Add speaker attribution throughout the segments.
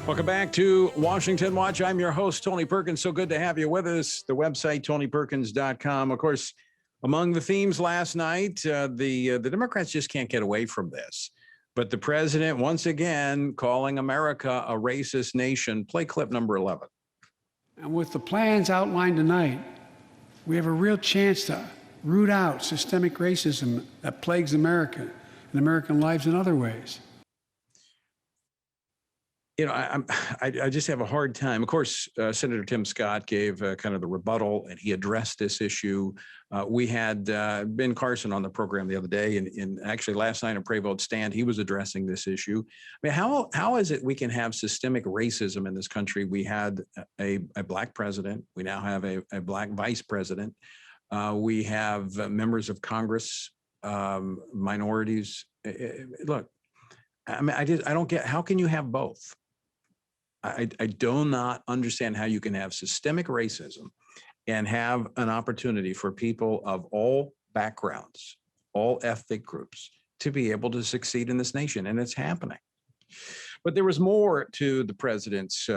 Speaker 1: Welcome back to Washington Watch. I'm your host, Tony Perkins. So good to have you with us. The website, tonyperkins.com. Of course, among the themes last night, the Democrats just can't get away from this. But the president, once again, calling America a racist nation. Play clip number 11.
Speaker 2: And with the plans outlined tonight, we have a real chance to root out systemic racism that plagues America and American lives in other ways.
Speaker 1: You know, I just have a hard time. Of course, Senator Tim Scott gave kind of the rebuttal, and he addressed this issue. We had Ben Carson on the program the other day, and actually last night in Pray Vote Stand, he was addressing this issue. I mean, how is it we can have systemic racism in this country? We had a black president. We now have a black vice president. We have members of Congress, minorities. Look, I mean, I don't get, how can you have both? I do not understand how you can have systemic racism and have an opportunity for people of all backgrounds, all ethnic groups, to be able to succeed in this nation. And it's happening. But there was more to the president's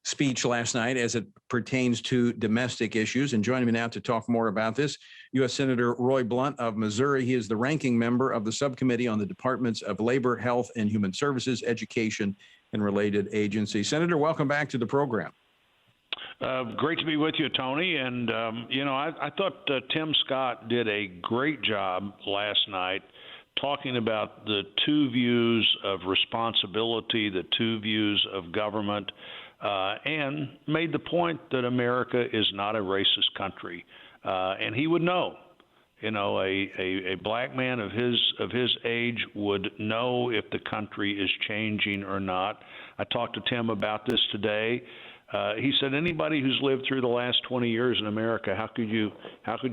Speaker 1: speech last night as it pertains to domestic issues. And joining me now to talk more about this, U.S. Senator Roy Blunt of Missouri. He is the ranking member of the subcommittee on the Departments of Labor, Health and Human Services, Education, and related agencies. Senator, welcome back to the program.
Speaker 3: Great to be with you, Tony. And, I thought Tim Scott did a great job last night talking about the two views of responsibility, the two views of government, and made the point that America is not a racist country. And he would know. You know, a black man of his age would know if the country is changing or not. I talked to Tim about this today. He said, anybody who's lived through the last 20 years in America, how could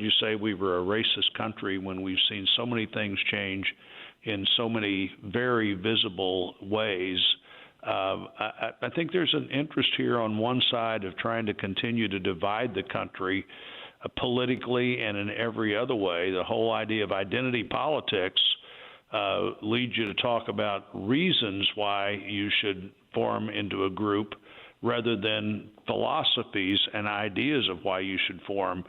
Speaker 3: you say we were a racist country when we've seen so many things change in so many very visible ways? I think there's an interest here on one side of trying to continue to divide the country politically and in every other way. The whole idea of identity politics leads you to talk about reasons why you should form into a group rather than philosophies and ideas of why you should form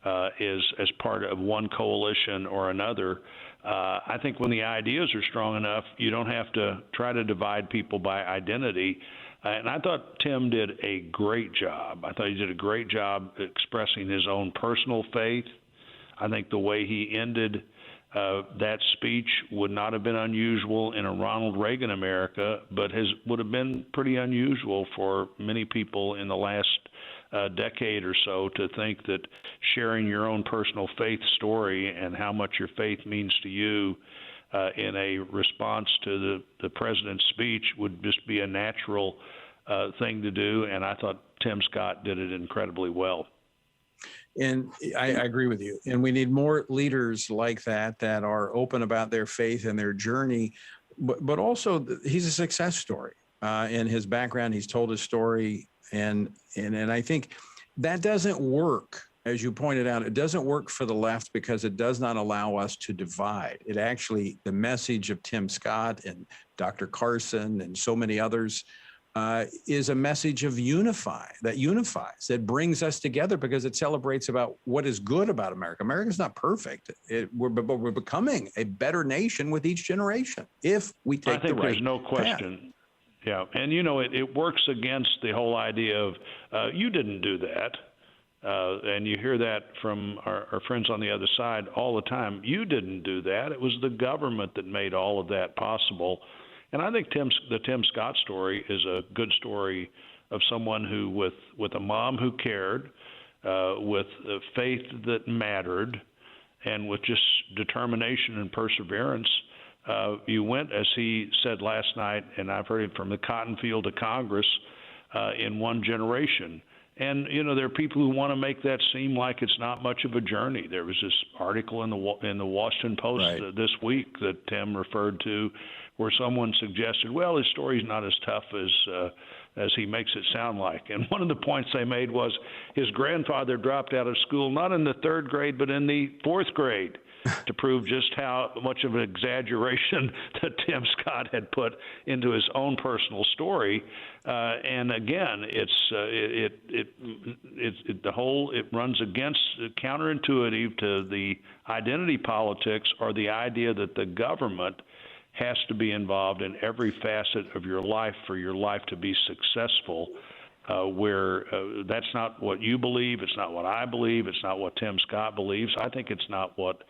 Speaker 3: as part of one coalition or another. I think when the ideas are strong enough, you don't have to try to divide people by identity. And I thought Tim did a great job. I thought he did a great job expressing his own personal faith. I think the way he ended that speech would not have been unusual in a Ronald Reagan America, but would have been pretty unusual for many people in the last decade or so to think that sharing your own personal faith story and how much your faith means to you in a response to the president's speech would just be a natural thing to do. And I thought Tim Scott did it incredibly well.
Speaker 1: And I agree with you. And we need more leaders like that are open about their faith and their journey. But also, he's a success story. In his background, he's told his story. And I think that doesn't work. As you pointed out, it doesn't work for the left because it does not allow us to divide. It actually, the message of Tim Scott and Dr. Carson and so many others is a message of that unifies, that brings us together because it celebrates about what is good about America. America's not perfect, but we're becoming a better nation with each generation if we take the right path.
Speaker 3: I think there's no question. Yeah, and it works against the whole idea of you didn't do that. And you hear that from our friends on the other side all the time. You didn't do that. It was the government that made all of that possible. And I think the Tim Scott story is a good story of someone who, with a mom who cared, with a faith that mattered, and with just determination and perseverance, you went, as he said last night, and I've heard it from the cotton field to Congress in one generation. And, there are people who want to make that seem like it's not much of a journey. There was this article in the Washington Post this week that Tim referred to where someone suggested, well, his story's not as tough as he makes it sound like. And one of the points they made was his grandfather dropped out of school, not in the third grade, but in the fourth grade. to prove just how much of an exaggeration that Tim Scott had put into his own personal story. And again, it runs against, counterintuitive to the identity politics, or the idea that the government has to be involved in every facet of your life for your life to be successful. Where that's not what you believe, it's not what I believe, it's not what Tim Scott believes. I think it's not what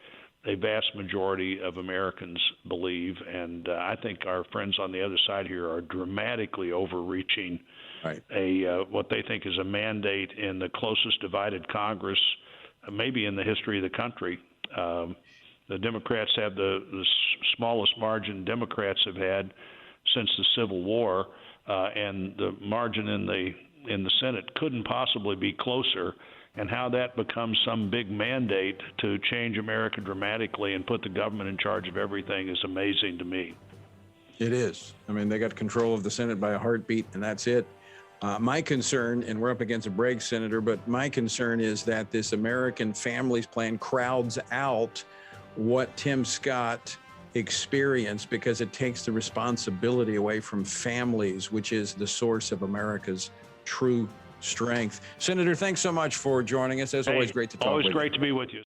Speaker 3: a vast majority of Americans believe, and I think our friends on the other side here are dramatically overreaching what they think is a mandate in the closest divided Congress, maybe in the history of the country. The Democrats have the smallest margin Democrats have had since the Civil War. And the margin in the Senate couldn't possibly be closer, and how that becomes some big mandate to change America dramatically and put the government in charge of everything is amazing to me.
Speaker 1: It is. I mean, they got control of the Senate by a heartbeat, and that's it. My concern, and we're up against a break, Senator, but my concern is that this American Families Plan crowds out what Tim Scott experience, because it takes the responsibility away from families, which is the source of America's true strength. Senator, thanks so much for joining us. As always, great to talk with you.
Speaker 3: Always great to be with you.